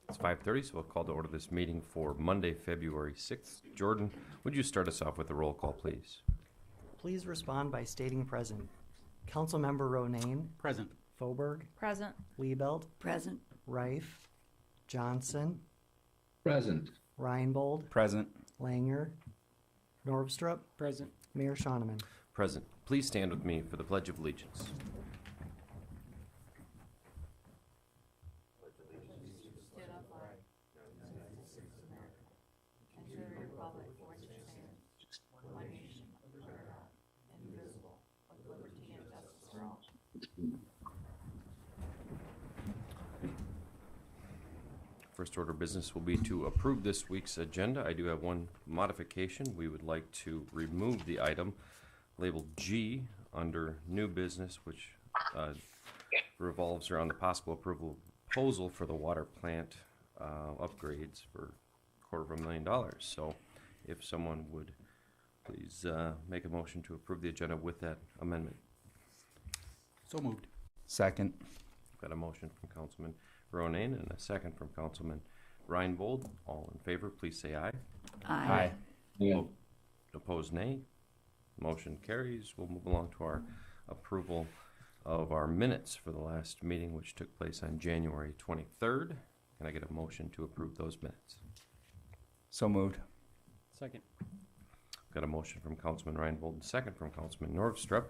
It's 5:30, so we'll call to order this meeting for Monday, February 6th. Jordan, would you start us off with a roll call, please? Please respond by stating present. Councilmember Ronayne. Present. Foberg. Present. Liebelt. Present. Reif. Johnson. Present. Reinbold. Present. Langer. Norvstrup. Present. Mayor Schoeneman. Present. Please stand with me for the Pledge of Allegiance. First order of business will be to approve this week's agenda. I do have one modification. We would like to remove the item labeled G under new business, which revolves around the possible approval proposal for the water plant upgrades for $250,000. So if someone would please make a motion to approve the agenda with that amendment. So moved. Second. Got a motion from Councilman Ronayne and a second from Councilman Reinbold. All in favor, please say aye. Aye. Yeah. Opposed, nay. Motion carries. We'll move along to our approval of our minutes for the last meeting, which took place on January 23rd. Can I get a motion to approve those minutes? So moved. Second. Got a motion from Councilman Reinbold and a second from Councilman Norvstrup.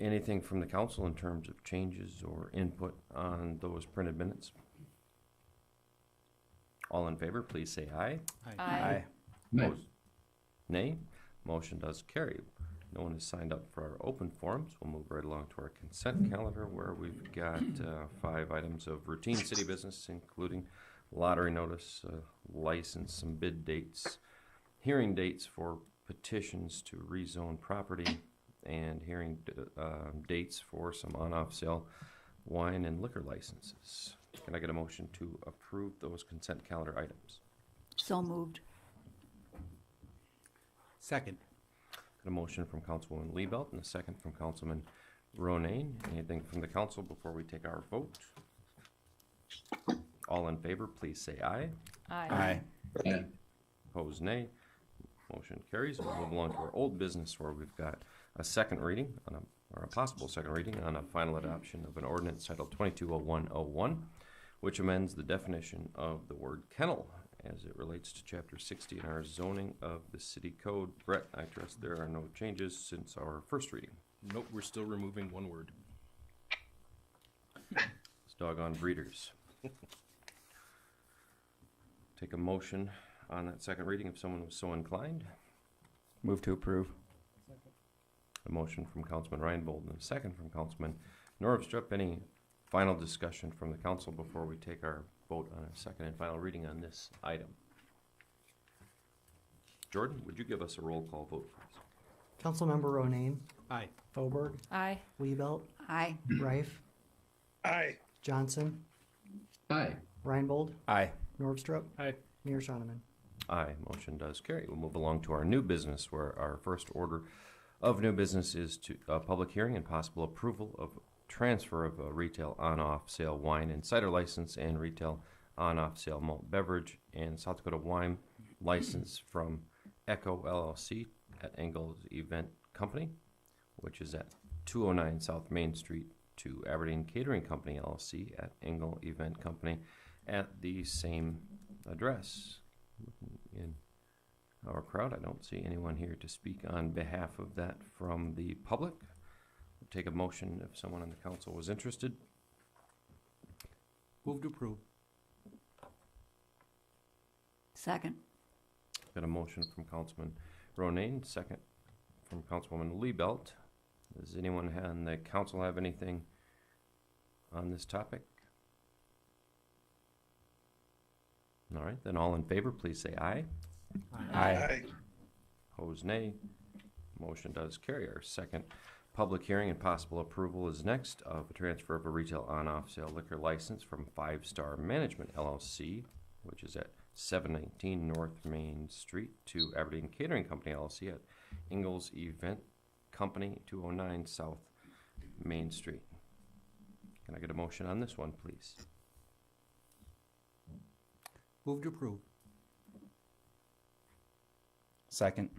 Anything from the council in terms of changes or input on those printed minutes? All in favor, please say aye. Aye. Opposed? Nay. Motion does carry. No one has signed up for our open forums. We'll move right along to our consent calendar, where we've got 5 items of routine city business, including lottery notice, license, some bid dates, hearing dates for petitions to rezone property, and hearing dates for some on-off sale wine and liquor licenses. Can I get a motion to approve those consent calendar items? So moved. Second. Got a motion from Councilwoman Liebelt and a second from Councilman Ronayne. Anything from the council before we take our vote? All in favor, please say aye. Aye. Yeah. Opposed, nay. Motion carries. We'll move along to our old business, where we've got a second reading, or a possible second reading, on a final adoption of an ordinance titled 220101, which amends the definition of the word kennel as it relates to Chapter 60 in our zoning of the city code. Brett, I trust there are no changes since our first reading. Nope, we're still removing one word. It's doggone breeders. Take a motion on that second reading if someone was so inclined. Move to approve. A motion from Councilman Reinbold and a second from Councilman Norvstrup. Any final discussion from the council before we take our vote on a second and final reading on this item? Jordan, would you give us a roll call vote, please? Councilmember Ronayne. Aye. Foberg. Aye. Liebelt. Aye. Reif. Aye. Johnson. Aye. Reinbold. Aye. Norvstrup. Aye. Mayor Schoeneman. Aye, motion does carry. We'll move along to our new business, where our first order of new business is to public hearing and possible approval of transfer of a retail on-off sale wine and cider license and retail on-off sale malt beverage and South Dakota wine license from Echo LLC at Engels Event Company, which is at 209 South Main Street, to Aberdeen Catering Company LLC at Engel Event Company at the same address. In our crowd, I don't see anyone here to speak on behalf of that from the public. We'll take a motion if someone on the council was interested. Move to approve. Second. Got a motion from Councilman Ronayne, second from Councilwoman Liebelt. Does anyone on the council have anything on this topic? All right, then all in favor, please say aye. Aye. Opposed, nay. Motion does carry. Our second public hearing and possible approval is next of a transfer of a retail on-off sale liquor license from 5 Star Management LLC, which is at 719 North Main Street, to Aberdeen Catering Company LLC at Engels Event Company, 209 South Main Street. Can I get a motion on this one, please? Move to approve. Second.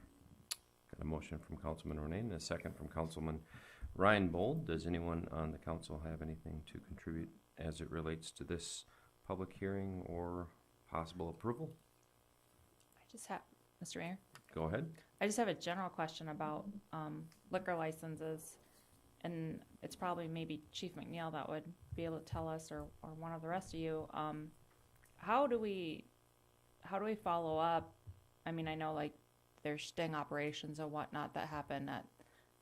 Got a motion from Councilman Ronayne and a second from Councilman Ryan Bold. Does anyone on the council have anything to contribute as it relates to this public hearing or possible approval? I just have, Mr. Mayor, Go ahead. I just have a general question about liquor licenses. And it's probably maybe Chief McNeil that would be able to tell us, or one of the rest of you. How do we follow up? I mean, I know like there's sting operations and whatnot that happen at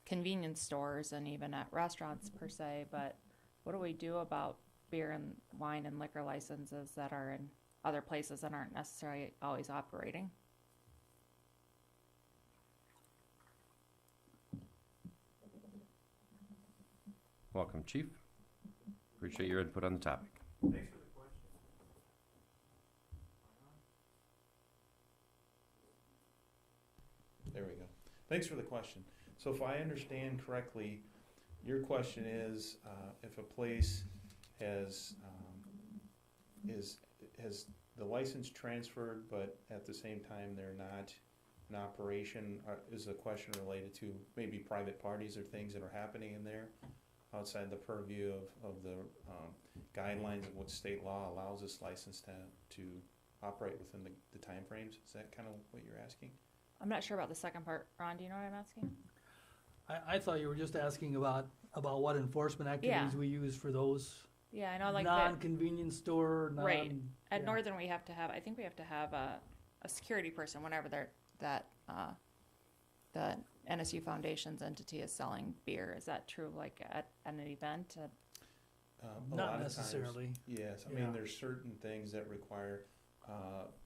convenience stores and even at restaurants per se, but what do we do about beer and wine and liquor licenses that are in other places that aren't necessarily always operating? Welcome, Chief. Appreciate your input on the topic. There we go. Thanks for the question. So if I understand correctly, your question is if a place has the license transferred, but at the same time they're not in operation. Is the question related to maybe private parties or things that are happening in there outside the purview of the guidelines of what state law allows this license to operate within the timeframes? Is that kind of what you're asking? I'm not sure about the second part. Ron, do you know what I'm asking? I thought you were just asking about what enforcement activities Yeah. we use for those Yeah, I know, like that. non-convenience store, Right. At yeah. Northern, I think we have to have a security person whenever the NSU Foundation's entity is selling beer. Is that true, like at an event? A Not lot of necessarily. times, yes. I Yeah. mean, there's certain things that require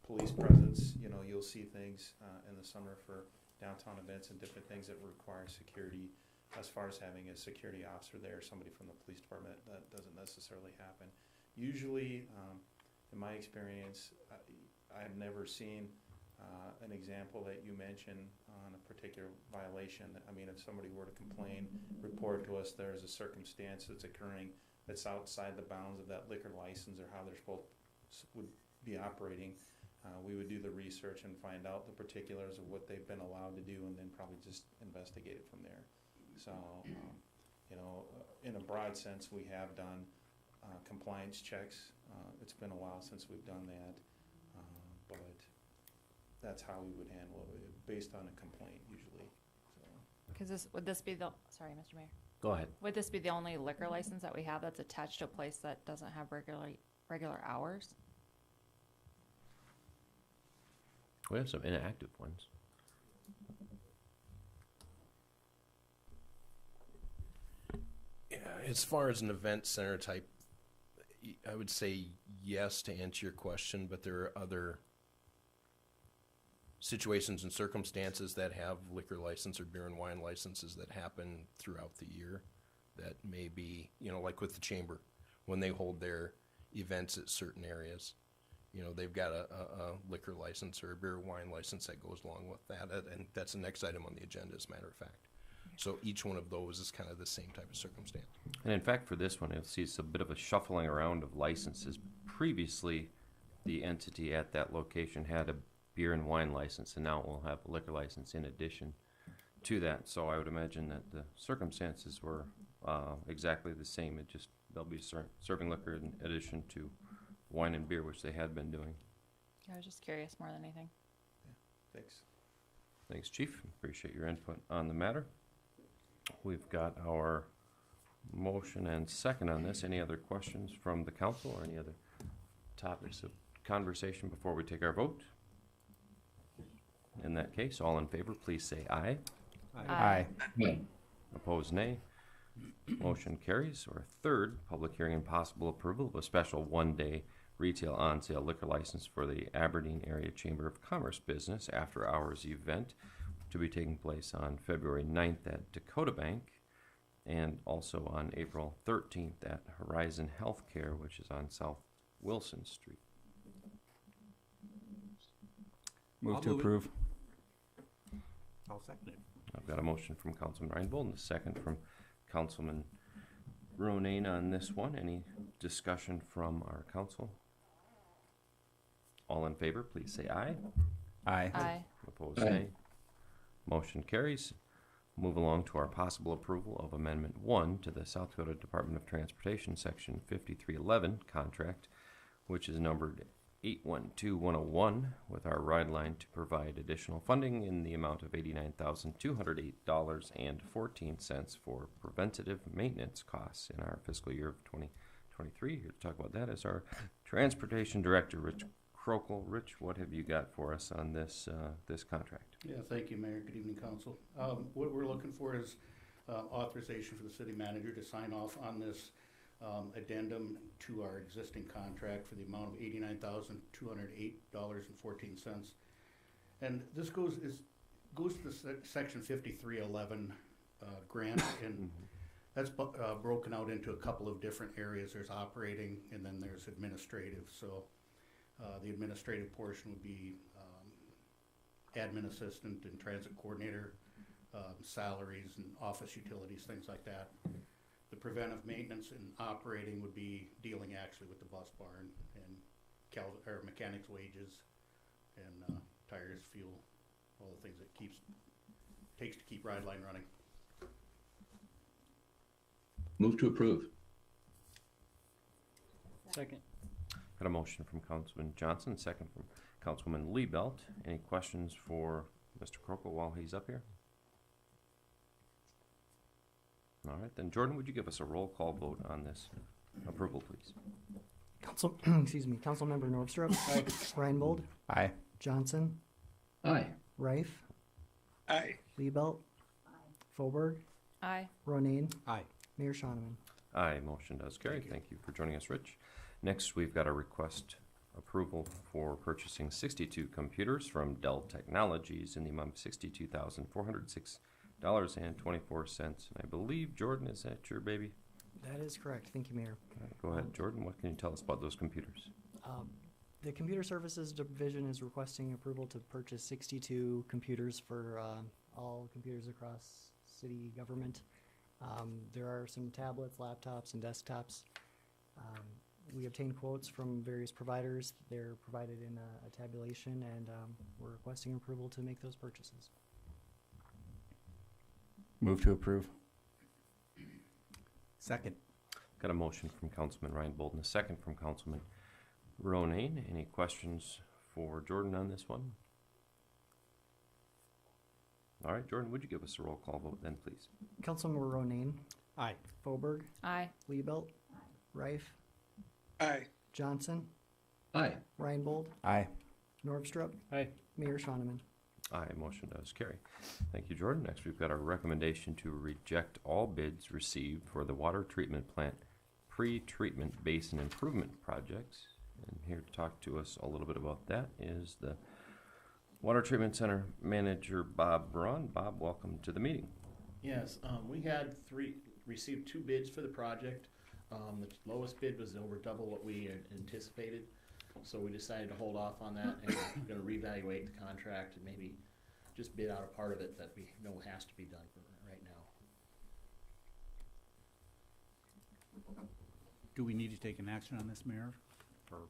police presence. You know, you'll see things in the summer for downtown events and different things that require security. As far as having a security officer there, somebody from the police department, that doesn't necessarily happen. Usually, in my experience, I've never seen an example that you mentioned on a particular violation. I mean, if somebody were to complain, report to us there's a circumstance that's occurring that's outside the bounds of that liquor license or how they're would be operating, we would do the research and find out the particulars of what they've been allowed to do and then probably just investigate it from there. So, you know, in a broad sense, we have done compliance checks. It's been a while since we've done that, but that's how we would handle it, based on a complaint usually. So. Because would this be sorry, Mr. Mayor. Go ahead. Would this be the only liquor license that we have that's attached to a place that doesn't have regular hours? We have some inactive ones. Yeah, as far as an event center type, I would say yes to answer your question, but there are other situations and circumstances that have liquor license or beer and wine licenses that happen throughout the year that may be, you know, like with the chamber, when they hold their events at certain areas. You know, they've got a liquor license or a beer or wine license that goes along with that, and that's the next item on the agenda, as a matter of fact. So each one of those is kind of the same type of circumstance. And in fact, for this one, you'll see it's a bit of a shuffling around of licenses. Previously, the entity at that location had a beer and wine license, and now it will have a liquor license in addition to that. So I would imagine that the circumstances were exactly the same. It just, they'll be serving liquor in addition to wine and beer, which they had been doing. I was just curious more than anything. Thanks. Thanks, Chief. Appreciate your input on the matter. We've got our motion and second on this. Any other questions from the council or any other topics of conversation before we take our vote? In that case, all in favor, please say aye. Aye. Opposed, nay. Motion carries. Our third public hearing and possible approval of a special one-day retail on-sale liquor license for the Aberdeen Area Chamber of Commerce business after-hours event to be taking place on February 9th at Dakota Bank and also on April 13th at Horizon Healthcare, which is on South Wilson Street. Move to approve. I'll second it. I've got a motion from Councilman Reinbold and a second from Councilman Ronayne on this one. Any discussion from our council? All in favor, please say aye. Aye. Aye. Opposed, Aye. nay. Motion carries. Move along to our possible approval of Amendment 1 to the South Dakota Department of Transportation, Section 5311 contract, which is numbered 812101, with our ride line to provide additional funding in the amount of $89,208.14 for preventative maintenance costs in our fiscal year of 2023. Here to talk about that is our Transportation Director, Rich Krokel. Rich, what have you got for us on this this contract? Yeah, thank you, Mayor. Good evening, Council. What we're looking for is authorization for the city manager to sign off on this addendum to our existing contract for the amount of $89,208.14. And this goes to the Section 5311 grant, and that's broken out into a couple of different areas. There's operating, and then there's administrative. So the administrative portion would be admin assistant and transit coordinator, salaries and office utilities, things like that. The preventive maintenance and operating would be dealing actually with the bus barn and mechanics' wages and tires, fuel, all the things that takes to keep ride line running. Move to approve. Second. Got a motion from Councilman Johnson, second from Councilwoman Liebelt. Any questions for Mr. Krokel while he's up here? All right, then Jordan, would you give us a roll call vote on this approval, please? Councilmember Norvstrup. Reinbold. Aye. Johnson. Aye. Reif. Aye. Liebelt. Fauberg. Aye. Ronayne. Aye. Mayor Shoneman. Aye, motion does carry. Thank you for joining us, Rich. Next, we've got a request approval for purchasing 62 computers from Dell Technologies in the amount of $62,406.24. And I believe, Jordan, is that your baby? That is correct. Thank you, Mayor. Go ahead, Jordan. What can you tell us about those computers? The Computer Services Division is requesting approval to purchase 62 computers for all computers across city government. There are some tablets, laptops, and desktops. We obtained quotes from various providers. They're provided in a tabulation, and we're requesting approval to make those purchases. Move to approve. Second. Got a motion from Councilman Reinbold and a second from Councilman Ronayne. Any questions for Jordan on this one? All right, Jordan, would you give us a roll call vote then, please? Councilmember Ronayne. Aye. Fauberg. Aye. Liebelt. Reif. Aye. Johnson. Aye. Reinbold. Aye. Norvstrup. Aye. Mayor Shoneman. Aye, motion does carry. Thank you, Jordan. Next, we've got a recommendation to reject all bids received for the water treatment plant pre-treatment basin improvement projects. And here to talk to us a little bit about that is the Water Treatment Center Manager, Bob Braun. Bob, welcome to the meeting. Yes, we had received 2 bids for the project. The lowest bid was over double what we had anticipated, so we decided to hold off on that, and we're going to reevaluate the contract and maybe just bid out a part of it that we know has to be done for right now. Do we need to take an action on this, Mayor? Or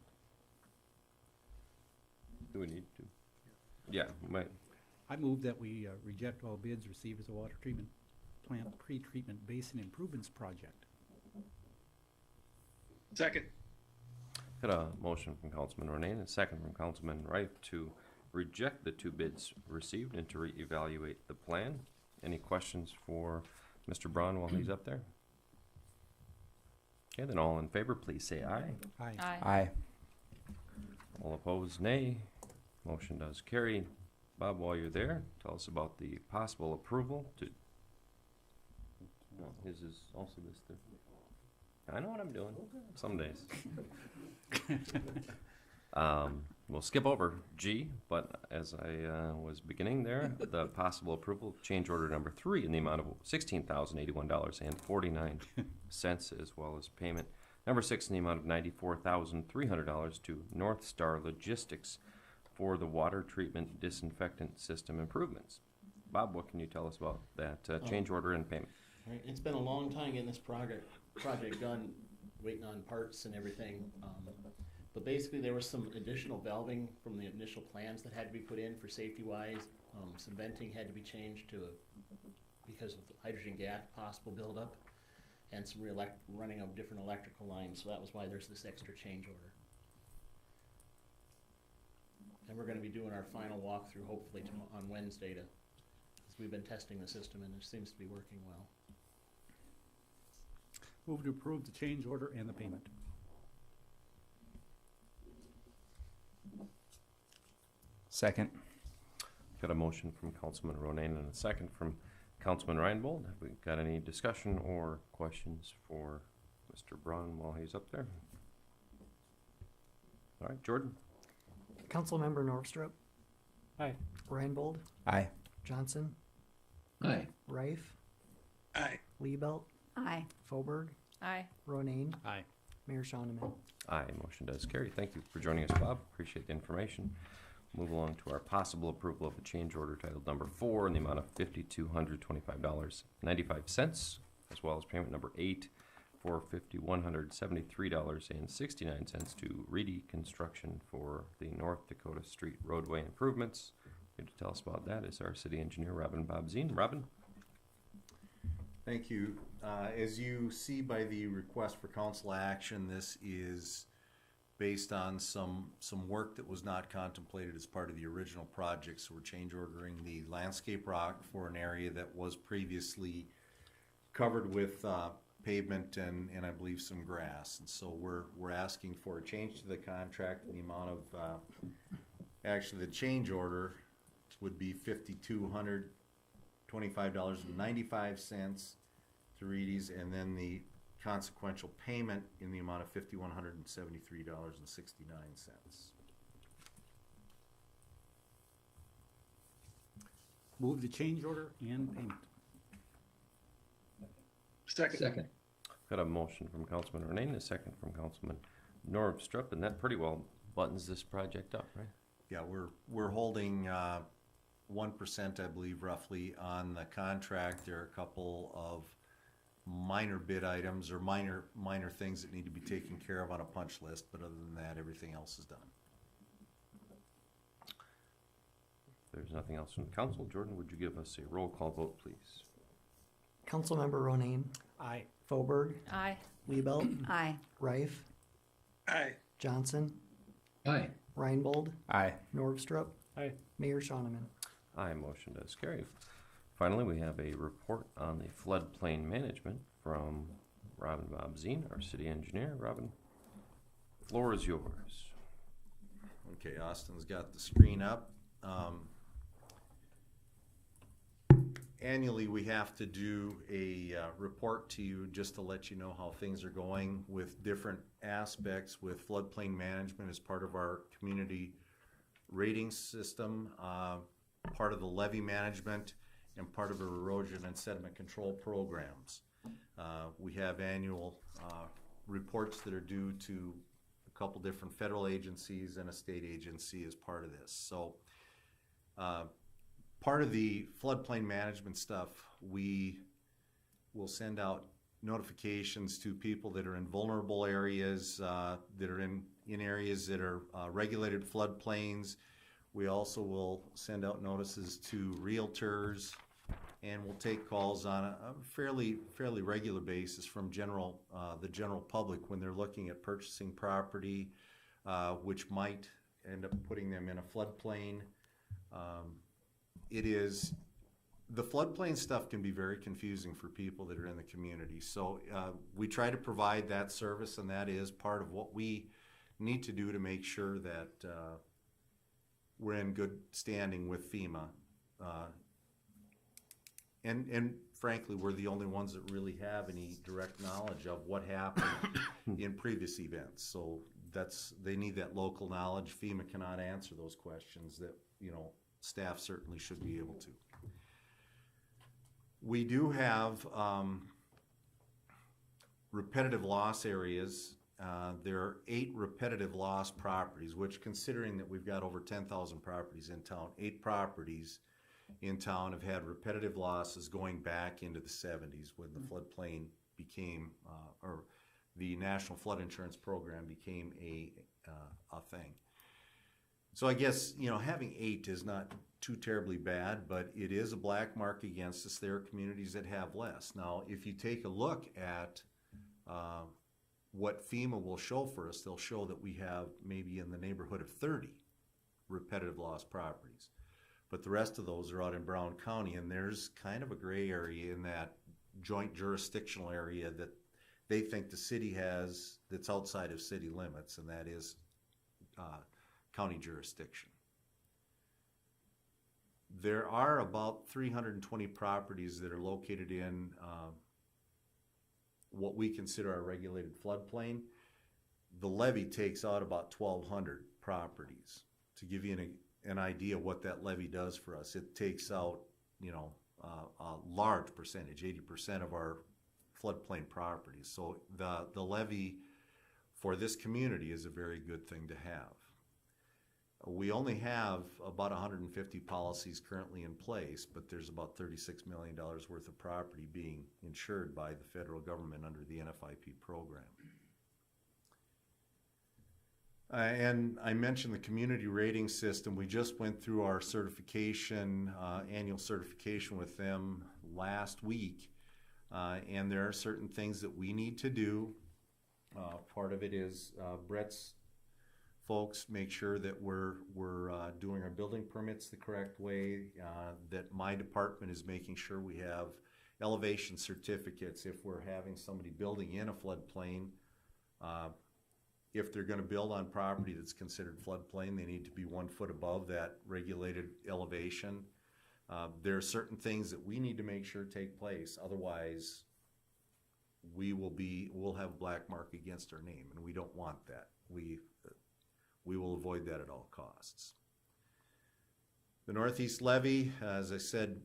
Do we need to? Yeah, we might. I move that we reject all bids received as a water treatment plant pre-treatment basin improvements project. Second. Got a motion from Councilman Ronayne and a second from Councilman Reif to reject the 2 bids received and to reevaluate the plan. Any questions for Mr. Braun while he's up there? Okay, then all in favor, please say aye. Aye. Aye. Aye. All opposed, nay. Motion does carry. Bob, while you're there, tell us about the possible approval to. No, his is also this thing. I know what I'm doing. Some days. We'll skip over G, but as I was beginning there, the possible approval of change order number 3 in the amount of $16,081.49, as well as payment number 6 in the amount of $94,300 to North Star Logistics for the water treatment disinfectant system improvements. Bob, what can you tell us about that change order and payment? All right, it's been a long time getting this project done, waiting on parts and everything. But basically, there was some additional valving from the initial plans that had to be put in for safety-wise. Some venting had to be changed because of the hydrogen gas possible buildup, and some running of different electrical lines. So that was why there's this extra change order. And we're going to be doing our final walkthrough hopefully on Wednesday because we've been testing the system and it seems to be working well. Move to approve the change order and the payment. Second. Got a motion from Councilman Ronayne and a second from Councilman Reinbold. Have we got any discussion or questions for Mr. Braun while he's up there? All right, Jordan. Councilmember Norvstrup. Aye. Reinbold. Aye. Johnson. Aye. Reif. Aye. Liebelt. Aye. Foberg. Aye. Ronayne. Aye. Mayor Shonneman. Aye, motion does carry. Thank you for joining us, Bob. Appreciate the information. Move along to our possible approval of a change order titled number 4 in the amount of $5,225.95, as well as payment number 8 for $5,173.69 to Reedy Construction for the North Dakota Street roadway improvements. Here to tell us about that is our city engineer, Bobzien. Robin? Thank you. As you see by the request for council action, this is based on some work that was not contemplated as part of the original project. So we're change ordering the landscape rock for an area that was previously covered with pavement and I believe some grass. And so we're asking for a change to the contract in the amount of, actually the change order would be $5,225.95 to Reedy's, and then the consequential payment in the amount of $5,173.69. Move the change order and payment. Second. Got a motion from Councilman Ronayne, a second from Councilman Norvstrup, and that pretty well buttons this project up, right? Yeah, we're holding 1%, I believe, roughly on the contract. There are a couple of minor bid items or minor things that need to be taken care of on a punch list, but other than that, everything else is done. If there's nothing else from the council, Jordan, would you give us a roll call vote, please? Councilmember Ronayne. Aye. Foberg. Aye. Liebelt. Aye. Reif. Aye. Johnson. Aye. Reinbold. Aye. Norvstrup. Aye. Mayor Shonneman. Aye, motion does carry. Finally, we have a report on the floodplain management from Robin Bobzien, our city engineer. Robin, floor is yours. Okay, Austin's got the screen up. Annually, we have to do a report to you just to let you know how things are going with different aspects with floodplain management as part of our community rating system, part of the levee management, and part of our erosion and sediment control programs. We have annual reports that are due to a couple different federal agencies and a state agency as part of this. So part of the floodplain management stuff, we will send out notifications to people that are in vulnerable areas, that are in areas that are regulated floodplains. We also will send out notices to realtors, and we'll take calls on a fairly regular basis from the general public when they're looking at purchasing property, which might end up putting them in a floodplain. The floodplain stuff can be very confusing for people that are in the community. So we try to provide that service, and that is part of what we need to do to make sure that we're in good standing with FEMA. And frankly, we're the only ones that really have any direct knowledge of what happened in previous events. So they need that local knowledge. FEMA cannot answer those questions that, staff certainly should be able to. We do have repetitive loss areas. There are 8 repetitive loss properties, which, considering that we've got over 10,000 properties in town, 8 properties in town have had repetitive losses going back into the 70s when the floodplain became, or the National Flood Insurance Program became a thing. So I guess, having 8 is not too terribly bad, but it is a black mark against us. There are communities that have less. Now, if you take a look at what FEMA will show for us, they'll show that we have maybe in the neighborhood of 30 repetitive loss properties. But the rest of those are out in Braun County, and there's kind of a gray area in that joint jurisdictional area that they think the city has that's outside of city limits, and that is county jurisdiction. There are about 320 properties that are located in what we consider our regulated floodplain. The levy takes out about 1,200 properties. To give you an idea what that levy does for us, it takes out, a large percentage, 80% of our floodplain properties. So the levy for this community is a very good thing to have. We only have about 150 policies currently in place, but there's about $36 million worth of property being insured by the federal government under the NFIP program. And I mentioned the community rating system. We just went through our certification, annual certification with them last week, and there are certain things that we need to do. Part of it is Brett's folks make sure that we're doing our building permits the correct way, that my department is making sure we have elevation certificates if we're having somebody building in a floodplain. If they're going to build on property that's considered floodplain, they need to be 1 foot above that regulated elevation. There are certain things that we need to make sure take place. Otherwise, we'll have a black mark against our name, and we don't want that. We will avoid that at all costs. The Northeast Levy, as I said,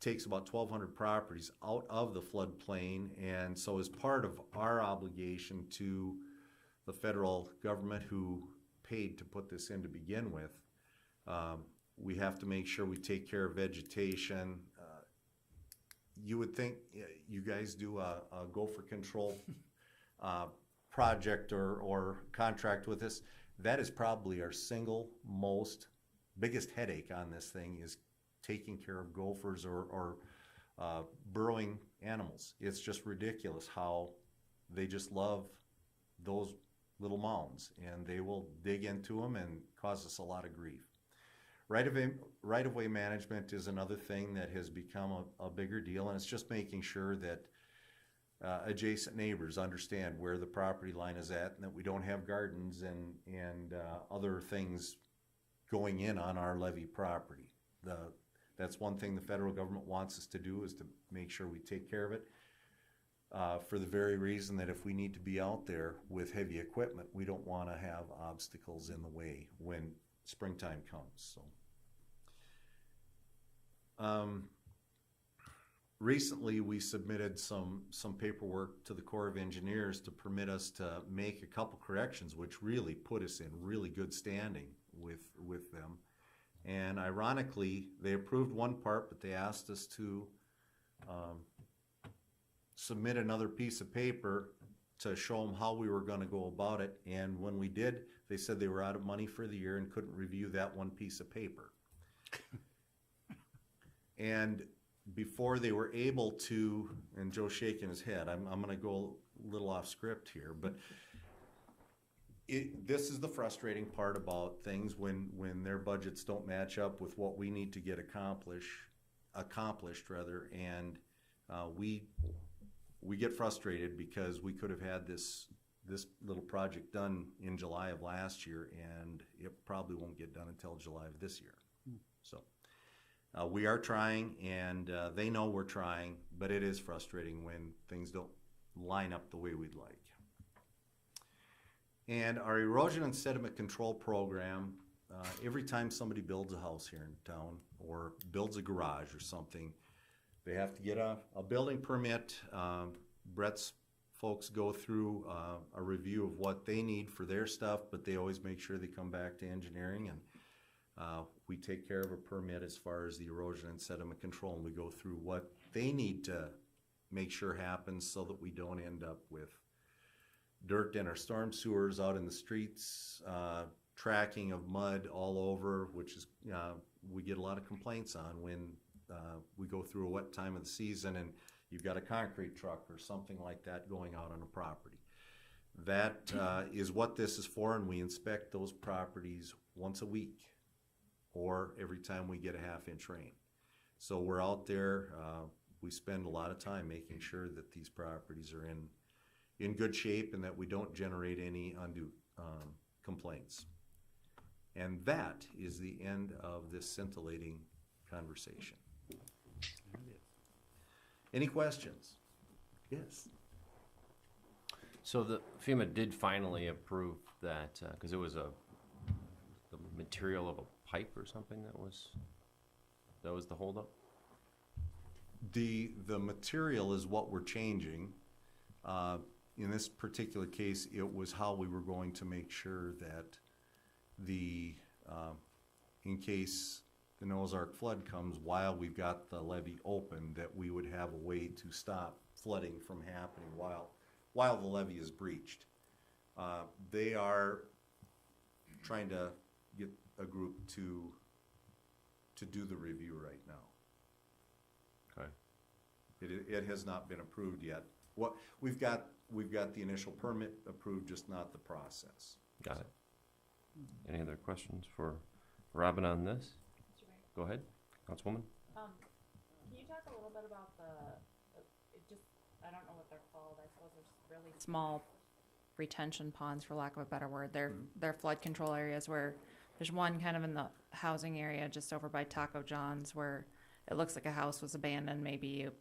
takes about 1,200 properties out of the floodplain, and so as part of our obligation to the federal government who paid to put this in to begin with, we have to make sure we take care of vegetation. You would think you guys do a gopher control project or contract with us. That is probably our single biggest headache on this thing, is taking care of gophers or burrowing animals. It's just ridiculous how they just love those little mounds, and they will dig into them and cause us a lot of grief. Right-of-way management is another thing that has become a bigger deal, and it's just making sure that adjacent neighbors understand where the property line is at, and that we don't have gardens and other things going in on our levee property. That's one thing the federal government wants us to do, is to make sure we take care of it, for the very reason that if we need to be out there with heavy equipment, we don't want to have obstacles in the way when springtime comes. So recently we submitted some paperwork to the Corps of Engineers to permit us to make a couple corrections, which really put us in really good standing with them. And ironically, they approved one part, but they asked us to submit another piece of paper to show them how we were going to go about it. And when we did, they said they were out of money for the year and couldn't review that one piece of paper. And before they were able to, and Joe's shaking his head, I'm going to go a little off script here, but this is the frustrating part about things when their budgets don't match up with what we need to get accomplished, and we get frustrated because we could have had this little project done in July of last year, and it probably won't get done until July of this year. So we are trying, and they know we're trying, but it is frustrating when things don't line up the way we'd like. And our erosion and sediment control program, every time somebody builds a house here in town or builds a garage or something, they have to get a building permit. Brett's folks go through a review of what they need for their stuff, but they always make sure they come back to engineering, and we take care of a permit as far as the erosion and sediment control, and we go through what they need to make sure happens so that we don't end up with dirt in our storm sewers, out in the streets, tracking of mud all over, which is, we get a lot of complaints on when we go through a wet time of the season and you've got a concrete truck or something like that going out on a property. That is what this is for, and we inspect those properties once a week or every time we get a half-inch rain. So we're out there, we spend a lot of time making sure that these properties are in good shape and that we don't generate any undue complaints. And that is the end of this scintillating conversation. Any questions? Yes. So the FEMA did finally approve that, because it was the material of a pipe or something that was the holdup? The material is what we're changing. In this particular case, it was how we were going to make sure that in case the Noah's Ark flood comes while we've got the levee open, that we would have a way to stop flooding from happening while the levee is breached. They are trying to get a group to do the review right now. Okay. It has not been approved yet. What we've got the initial permit approved, just not the process. Got it. Any other questions for Robin on this? Go ahead, Councilwoman. Can you talk a little bit about I don't know what they're called. I suppose they're really small retention ponds, for lack of a better word. They're flood control areas where there's one kind of in the housing area just over by Taco John's where it looks like a house was abandoned. Maybe you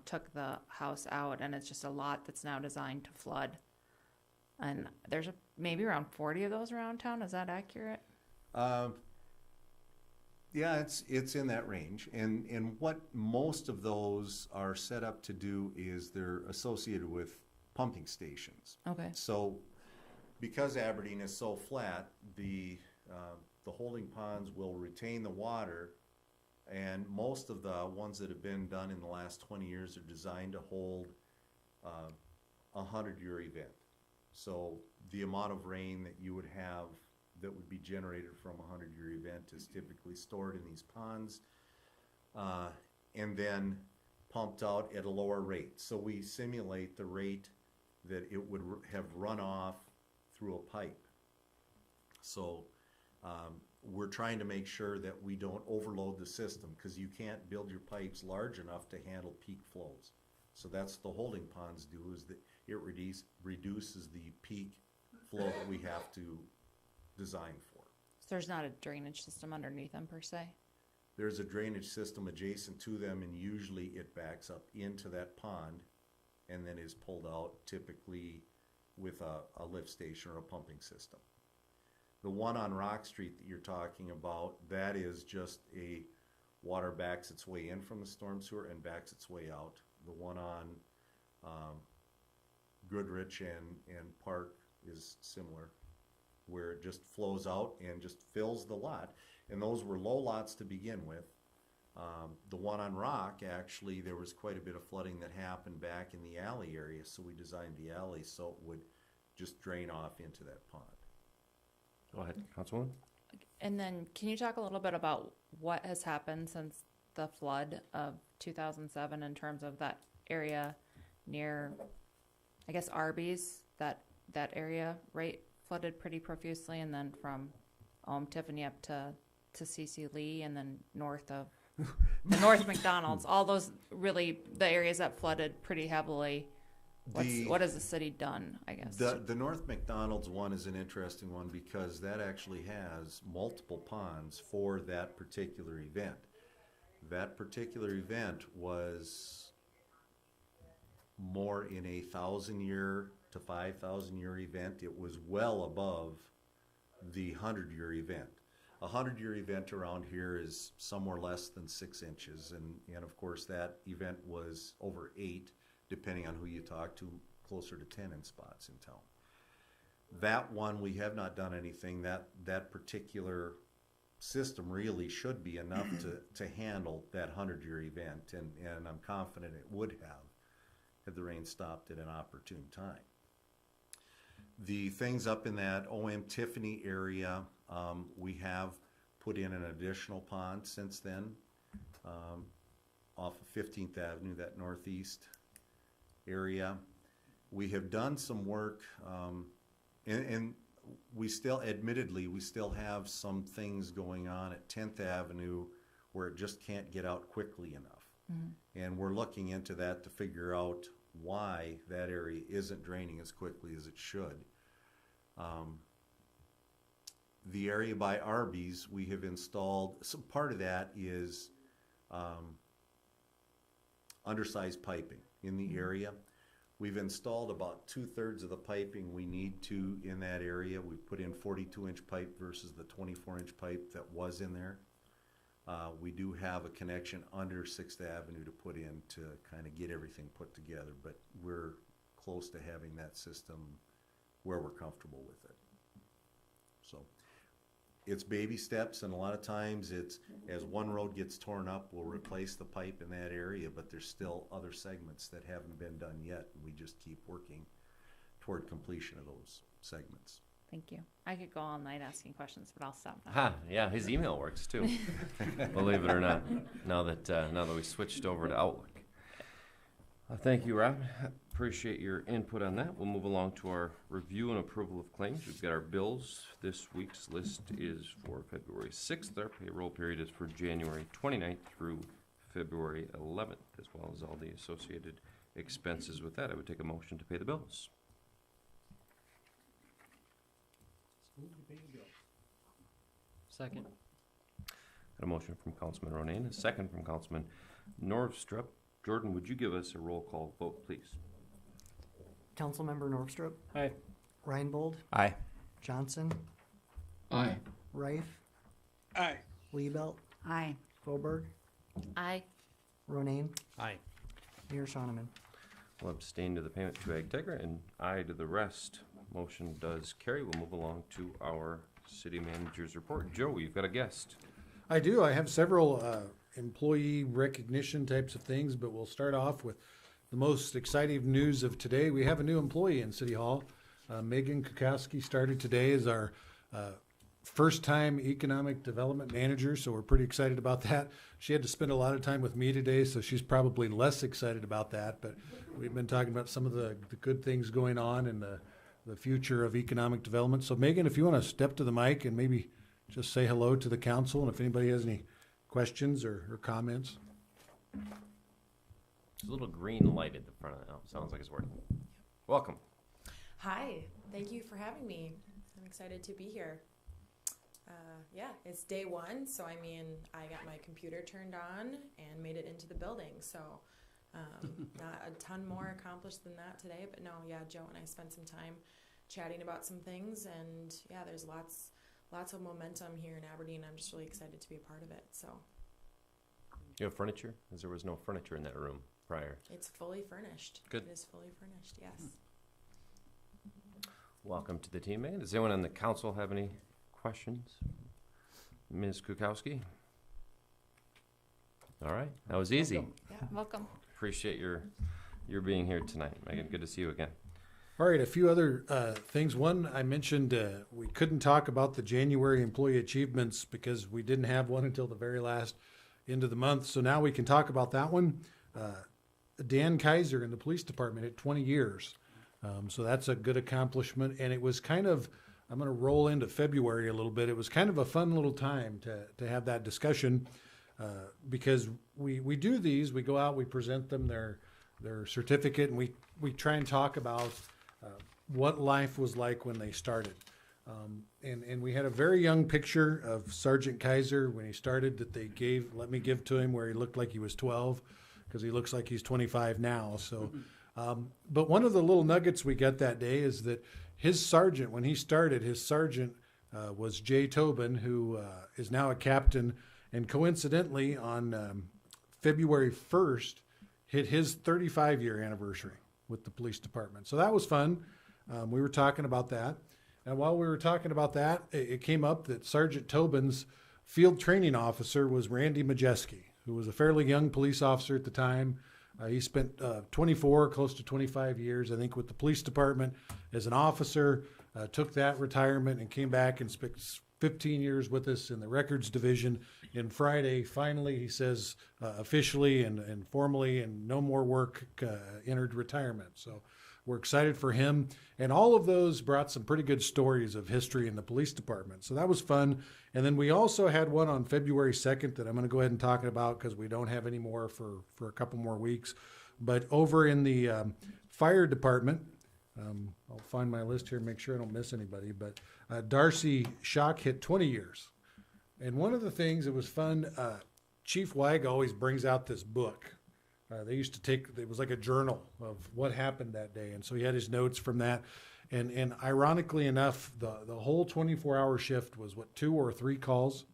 took the house out and it's just a lot that's now designed to flood. And there's maybe around 40 of those around town. Is that accurate? Yeah, it's in that range. And what most of those are set up to do is they're associated with pumping stations. Okay. So because Aberdeen is so flat, the holding ponds will retain the water, and most of the ones that have been done in the last 20 years are designed to hold a 100-year event. So the amount of rain that you would have that would be generated from a 100-year event is typically stored in these ponds and then pumped out at a lower rate. So we simulate the rate that it would have run off through a pipe. So we're trying to make sure that we don't overload the system, because you can't build your pipes large enough to handle peak flows. So that's the holding ponds do, is that it reduces the peak flow that we have to design for. So there's not a drainage system underneath them per se? There's a drainage system adjacent to them, and usually it backs up into that pond and then is pulled out, typically with a lift station or a pumping system. The one on Rock Street that you're talking about, that is just a water backs its way in from the storm sewer and backs its way out. The one on Goodrich and Park is similar, where it just flows out and just fills the lot. And those were low lots to begin with. The one on Rock, actually, there was quite a bit of flooding that happened back in the alley area, so we designed the alley so it would just drain off into that pond. Go ahead, Councilwoman. And then can you talk a little bit about what has happened since the flood of 2007 in terms of that area near, I guess, Arby's, that area, right, flooded pretty profusely, and then from Tiffany up to C.C. Lee, and then north of the North McDonald's, all those really, the areas that flooded pretty heavily. What has the city done, I guess? The North McDonald's one is an interesting one, because that actually has multiple ponds for that particular event. That particular event was more in a 1,000-year to 5,000-year event. It was well above the 100-year event. A 100-year event around here is somewhere less than 6 inches, and of course that event was over 8, depending on who you talk to, closer to 10 in spots in town. That one, we have not done anything. That particular system really should be enough to handle that 100-year event, and I'm confident it would have had the rain stopped at an opportune time. The things up in that OM Tiffany area, we have put in an additional pond since then, off of 15th Avenue, that northeast area. We have done some work, and we still, admittedly, we still have some things going on at 10th Avenue where it just can't get out quickly enough. And we're looking into that to figure out why that area isn't draining as quickly as it should. The area by Arby's, we have installed, some part of that is undersized piping in the area. We've installed about 2/3 of the piping we need to in that area. We put in 42-inch pipe versus the 24-inch pipe that was in there. We do have a connection under 6th Avenue to put in to kind of get everything put together, but we're close to having that system where we're comfortable with it. So it's baby steps, and a lot of times it's, as one road gets torn up, we'll replace the pipe in that area, but there's still other segments that haven't been done yet, and we just keep working toward completion of those segments. Thank you. I could go all night asking questions, but I'll stop now. Ha, yeah, his email works too. Believe it or not, now that we switched over to Outlook. Thank you, Rob. Appreciate your input on that. We'll move along to our review and approval of claims. We've got our bills. This week's list is for February 6th. Our payroll period is for January 29th through February 11th, as well as all the associated expenses with that. I would take a motion to pay the bills. Second. Got a motion from Councilman Ronayne, a second from Councilman Norvstrup. Jordan, would you give us a roll call vote, please? Councilmember Norvstrup. Aye. Reinbold. Aye. Johnson. Aye. Rife. Aye. Liebelt. Aye. Fauberg. Aye. Ronayne. Aye. Mayor Shoneman. Will abstain to the payment to Ag Tegra and aye to the rest. Motion does carry. We'll move along to our city manager's report. Joe, you've got a guest. I do. I have several employee recognition types of things, but we'll start off with the most exciting news of today. We have a new employee in City Hall. Megan Kukowski started today as our first-time economic development manager, so we're pretty excited about that. She had to spend a lot of time with me today, so she's probably less excited about that, but we've been talking about some of the good things going on in the future of economic development. So Megan, if you want to step to the mic and maybe just say hello to the council, and if anybody has any questions or comments. There's a little green light at the front of it. Oh, sounds like it's working. Welcome. Hi, thank you for having me. I'm excited to be here. Yeah, it's day one, so I mean, I got my computer turned on and made it into the building, so not a ton more accomplished than that today, but no, yeah, Joe and I spent some time chatting about some things, and yeah, there's lots of momentum here in Aberdeen. I'm just really excited to be a part of it, so. You have furniture? Because there was no furniture in that room prior. It's fully furnished. Good. It is fully furnished, yes. Welcome to the team, Megan. Does anyone on the council have any questions? Ms. Kukowski? All right, that was easy. Welcome. Yeah, welcome. Appreciate your being here tonight, Megan. Good to see you again. All right, a few other things. One, I mentioned we couldn't talk about the January employee achievements because we didn't have one until the very last end of the month. So now we can talk about that one. Dan Kaiser in the police department at 20 years. So that's a good accomplishment. And it was kind of, I'm going to roll into February a little bit. It was kind of a fun little time to have that discussion because we do these. We go out, we present them their certificate, and we try and talk about what life was like when they started. And we had a very young picture of Sergeant Kaiser when he started that they let me give to him, where he looked like he was 12 because he looks like he's 25 now. So, but one of the little nuggets we got that day is that his sergeant, when he started, his sergeant was Jay Tobin, who is now a captain, and coincidentally on February 1st hit his 35-year anniversary with the police department. So that was fun. We were talking about that. And while we were talking about that, it came up that Sergeant Tobin's field training officer was Randy Majeski, who was a fairly young police officer at the time. He spent 24, close to 25 years, I think, with the police department as an officer. took that retirement and came back and spent 15 years with us in the records division. And Friday, finally, he says officially and formally, and no more work, entered retirement. So we're excited for him. And all of those brought some pretty good stories of history in the police department. So that was fun. And then we also had one on February 2nd that I'm going to go ahead and talk about because we don't have any more for a couple more weeks. But over in the fire department, I'll find my list here and make sure I don't miss anybody. But Darcy Schock hit 20 years. And one of the things that was fun, Chief Weig always brings out this book. They used to take, it was like a journal of what happened that day. And so he had his notes from that. And ironically enough, the whole 24-hour shift was what, 2 or 3 calls?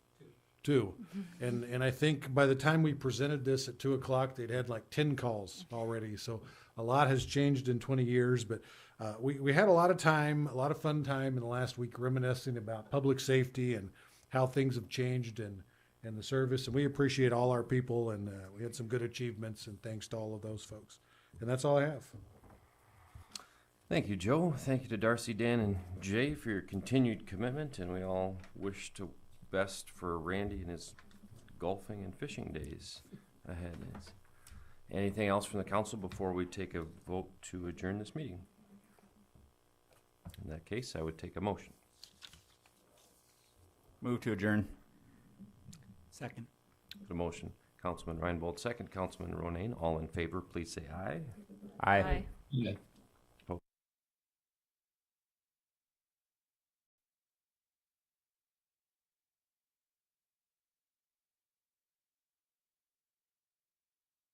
Two. And I think by the time we presented this at 2 o'clock, they'd had like 10 calls already. So a lot has changed in 20 years, but we had a lot of time, a lot of fun time in the last week reminiscing about public safety and how things have changed and the service. And we appreciate all our people, and we had some good achievements, and thanks to all of those folks. And that's all I have. Thank you, Joe. Thank you to Darcy, Dan, and Jay for your continued commitment, and we all wish to best for Randy and his golfing and fishing days ahead. Anything else from the council before we take a vote to adjourn this meeting? In that case, I would take a motion. Move to adjourn. Second. The motion, Councilman Reinbold, second. Councilman Ronayne, all in favor, please say aye. Aye. Yeah.